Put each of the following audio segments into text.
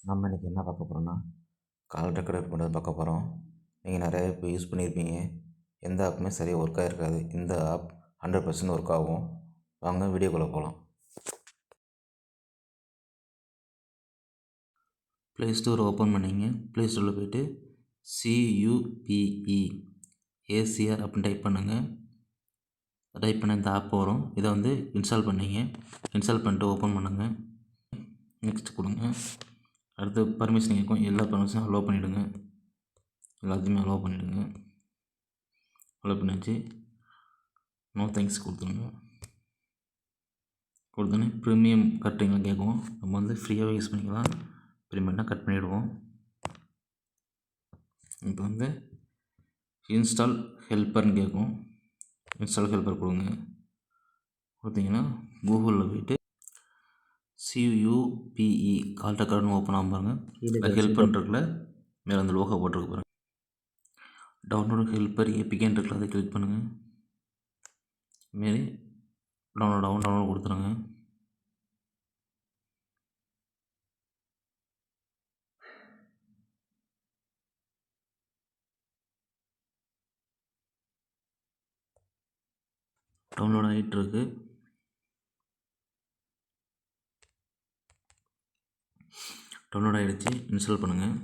நம்ம இன்றைக்கி என்ன பார்க்க போகிறோம்னா கால் ரெக்கார்ட் பண்ணுறது பார்க்க போகிறோம். நீங்கள் நிறைய இப்போ யூஸ் பண்ணியிருப்பீங்க. எந்த ஆப்புமே சரியாக ஒர்க் ஆகிருக்காது. இந்த ஆப் 100% ஒர்க் ஆகும். வாங்க வீடியோக்குள்ளே போகலாம். ப்ளே ஸ்டோர் ஓப்பன் பண்ணிங்க. ப்ளே ஸ்டோரில் போய்ட்டு CUPE அப்படின்னு டைப் பண்ணுங்கள். டைப் பண்ண இந்த ஆப் வரும். இதை வந்து இன்ஸ்டால் பண்ணிங்க. இன்ஸ்டால் பண்ணிட்டு ஓப்பன் பண்ணுங்கள். நெக்ஸ்ட் கொடுங்க. அடுத்து பர்மிஷன் கேட்கும். எல்லா பர்மிஷனும் அலோவ் பண்ணிவிடுங்க. எல்லாத்தையுமே அலோவ் பண்ணிவிடுங்க. அலோவ் பண்ணியாச்சு. நோ தேங்க்ஸ் கொடுத்துருங்க. கொடுத்தோன்னே ப்ரீமியம் கட்டுறீங்களா கேட்கும். நம்ம வந்து ஃப்ரீயாகவே யூஸ் பண்ணிக்கலாம். ப்ரீமியம்னா கட் பண்ணிவிடுவோம். இப்போ வந்து இன்ஸ்டால் ஹெல்ப்பர்னு கேட்கும். இன்ஸ்டால் ஹெல்ப்பர் கொடுங்க. கொடுத்தீங்கன்னா கூகுளில் போய்ட்டு CUPE கால் ரெக்கார்டுன்னு ஓப்பன் ஆகும் பாருங்கள். ஹெல்ப்பர்னு இருக்குல்ல, மேலே அந்த லோகோ போட்டிருக்கு பாருங்கள். டவுன்லோட் ஹெல்ப்பர் ஏபிகேன்னு இருக்குல்ல, அதை கிளிக் பண்ணுங்கள். இதுமாரி டவுன்லோட் கொடுத்துருங்க. டவுன்லோட் ஆகிட்டுருக்கு. டவுன்லோட் ஆகிடுச்சு. இன்ஸ்டால் பண்ணுங்கள்.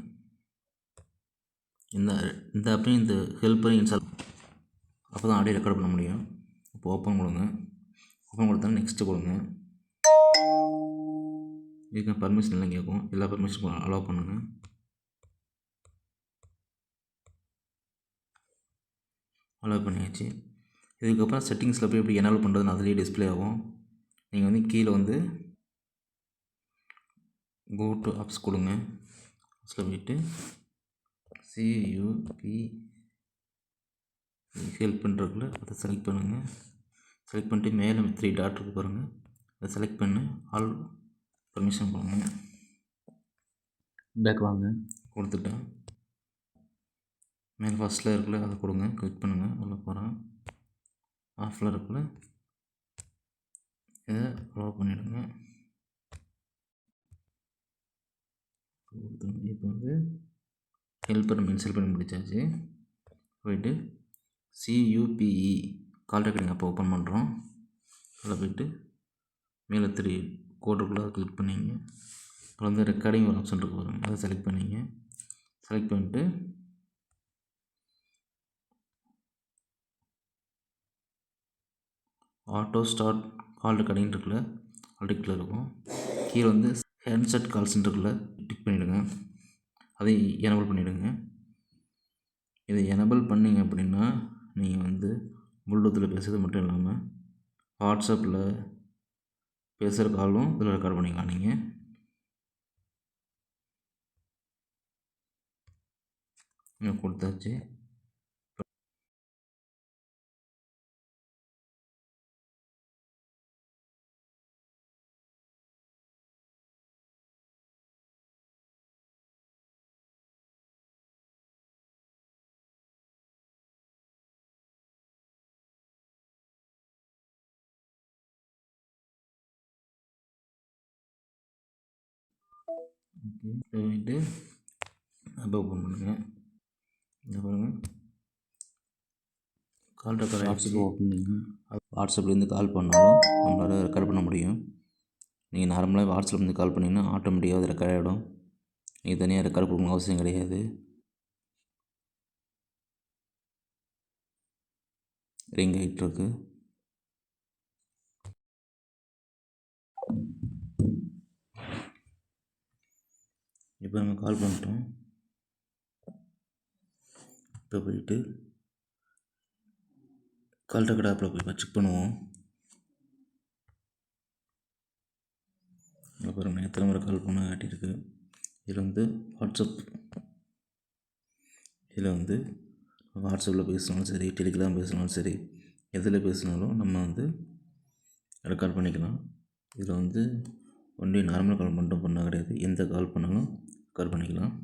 இந்த ஆப்பையும் இந்த ஹெல்ப்பரையும் இன்ஸ்டால் அப்போ தான் ஆடியோ ரெக்கார்ட் பண்ண முடியும். இப்போ ஓப்பன் கொடுங்க. ஓப்பன் கொடுத்தா நெக்ஸ்ட்டு கொடுங்க. இதுக்கு பர்மிஷன் எல்லாம் கேட்கும். எல்லா பர்மிஷனும் அலோவ் பண்ணுங்கள். அலோவ் பண்ணியாச்சு. இதுக்கப்புறம் செட்டிங்ஸில் போய் எப்படி எனேபிள் பண்ணுறதுன்னு அதிலேயே டிஸ்பிளே ஆகும். நீங்கள் வந்து கீழே வந்து கோ டு ஆப்ஸ் கொடுங்க. ஆப்ஸில் போய்ட்டு CUPE ஹெல்ப் பண்ணுறதுக்குள்ள அதை செலக்ட் பண்ணுங்கள். செலக்ட் பண்ணிட்டு மேலே 3 டாட் இருக்கு பாருங்கள். அதை செலக்ட் பண்ணி ஆல் பர்மிஷன் கொடுங்க. பேக் வாங்க. கொடுத்துட்டேன். மேலே ஃபஸ்ட்டில் இருக்குல்ல, அதை கொடுங்க. கிளிக் பண்ணுங்கள். உள்ள போகிறேன். ஆஃபில் இருக்குல்ல, இதை அலோவ் பண்ணிவிடுங்க. இப்போ வந்து ஹெல்ப்பர் நம்ம இன்ஸ்டால் பண்ணி முடிச்சாச்சு. போய்ட்டு CUPE கால் ரெக்கார்டிங் அப்போ ஓப்பன் பண்ணுறோம். அதில் போய்ட்டு மேலே 3 கோடுக்குள்ளே கிளிக் பண்ணிங்க. அதில் வந்து ரெக்கார்டிங் ஒரு ஆப்ஷன் இருக்கு பாருங்கள். அதை செலக்ட் பண்ணிங்க. செலக்ட் பண்ணிட்டு ஆட்டோ ஸ்டார்ட் கால் ரெக்கார்டிங் இருக்குல்ல, ஆல்ரெடிக்கில் இருக்கும். கீழே வந்து ஹேண்ட்செட் கால்ஸ்ன்னு இருக்குல்ல, டிக் பண்ணிவிடுங்க. அதை எனேபிள் பண்ணிவிடுங்க. இதை எனேபிள் பண்ணிங்க அப்படின்னா நீங்கள் வந்து ப்ளூடூத்தில் பேசுகிறது மட்டும் இல்லாமல் வாட்ஸ்அப்பில் பேசுகிற காலும் இதில் ரெக்கார்ட் பண்ணிக்கலாம். நீங்கள் கொடுத்தாச்சு. ஓகே, போயிட்டு ஆப் ஓப்பன் பண்ணுங்கள். இந்த பாருங்கள், கால் ரெக்கார்ட் வாட்ஸ்அப் ஓப்பன் பண்ணுங்க. வாட்ஸ்அப்லேருந்து கால் பண்ணாலும் நம்மளால் ரெக்கார்ட் பண்ண முடியும். நீங்கள் நார்மலாக வாட்ஸ்அப்லேருந்து கால் பண்ணிங்கன்னா ஆட்டோமேட்டிக்காக அது ரெக்கார்ட் ஆகிடும். நீங்கள் தனியாக ரெக்கார்ட் கொடுக்கணும் அவசியம் கிடையாது. ரிங் ஆகிட்டுருக்கு. இப்போ நம்ம கால் பண்ணிட்டோம். இப்போ போயிட்டு கால் ரெக்கார்ட் ஆப்பில் போய் செக் பண்ணுவோம். அப்புறம் எத்தனை முறை கால் பண்ண காட்டியிருக்கு. இதில் வந்து இதில் வந்து வாட்ஸ்அப்பில் பேசினாலும் சரி, டெலிகிராம் பேசினாலும் சரி, எதில் பேசினாலும் நம்ம வந்து ரெக்கார்ட் பண்ணிக்கலாம். இதில் வந்து ஒன்லி நார்மல் கால் மட்டும் பண்ணால் கிடையாது, எந்த கால் பண்ணாலும் ரெக்கார்ட் பண்ணிக்கலாம்.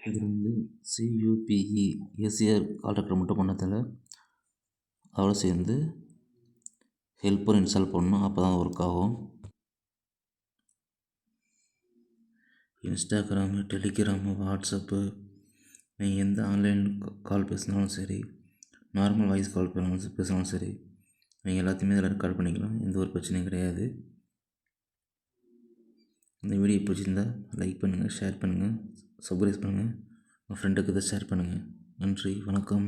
இதில் வந்து சியூபிஇ ஏசிஆர் கால் ரெக்கார்ட் மட்டும் பண்ணதில் அதோடு சேர்ந்து ஹெல்ப்பர் இன்ஸ்டால் பண்ணணும். அப்போ தான் ஒர்க் ஆகும். இன்ஸ்டாகிராமு, டெலிகிராமு, வாட்ஸ்அப்பு, நீங்கள் எந்த ஆன்லைன் கால் பேசினாலும் சரி, நார்மல் வாய்ஸ் கால் பேசினாலும் சரி, நீங்கள் எல்லாத்தையுமே இதில் ரெக்கார்ட் பண்ணிக்கலாம். எந்த ஒரு பிரச்சனையும் கிடையாது. இந்த வீடியோ பிடிச்சிருந்தால் லைக் பண்ணுங்கள், ஷேர் பண்ணுங்கள், சப்ஸ்கிரைப் பண்ணுங்கள், உங்கள் ஃப்ரெண்டுக்கு இதை ஷேர் பண்ணுங்கள். நன்றி, வணக்கம்.